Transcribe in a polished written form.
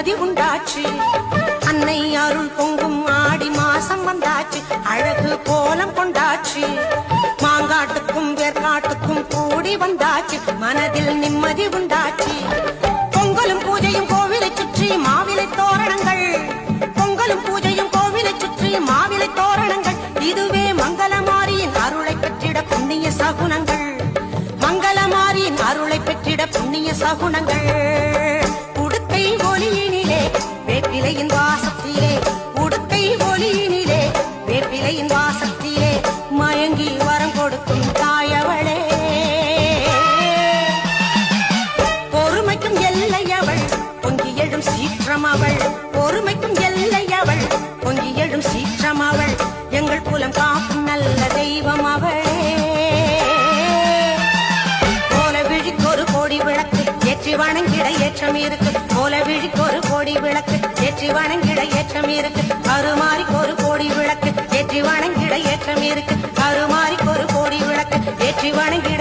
நிம்மதி உண்டாச்சு. அன்னை அருள் பொங்கும் ஆடி மாசம் வந்தாச்சு, அழகு கோலம் கொண்டாச்சு. மாங்காட்டுக்கும் வேர்காட்டுக்கும் கூடி வந்தாச்சு, மனதில் நிம்மதி உண்டாச்சு. பொங்கலும் பூஜையும் கோவிலை சுற்றி மாவிலை தோரணங்கள், பொங்கலும் பூஜையும் கோவிலை சுற்றி மாவிலை தோரணங்கள். இதுவே மங்களமாரியின் அருளை பெற்றிட புண்ணிய சகுனங்கள், மங்களமாரியின் அருளை பெற்றிட புண்ணிய சகுனங்கள். உடுக்கை ஒலியினிலே வேப்பிலையின் வாசத்திலே, உடுக்கை ஒலியினிலே வேப்பிலையின் வாசத்திலே மயங்கி வரம் கொடுக்கும் தாயவளே. பொறுமைக்கும் எல்லை அவள் பொங்கி எழும் சீற்றம் அவள், பொறுமைக்கும் எல்லை அவள் பொங்கி எழும் சீற்றம் அவள். எங்கள் குலம் காக்கும் நல்ல தெய்வம் அவளே. கோலவிழிக்கொரு கோடி விளக்கு ஏற்றி வணங்கிட ஏற்றம் இருக்கு, கோலவிழிக்கொரு கோடி விளக்கு ஏற்றி வணங்கிட ஏற்றம் இருக்கு. கருமாரிக்கொரு கோடி விளக்கு ஏற்றி வணங்கிட ஏற்றம் இருக்கு, கருமாரிக்கொரு கோடி விளக்கு ஏற்றி வணங்கிட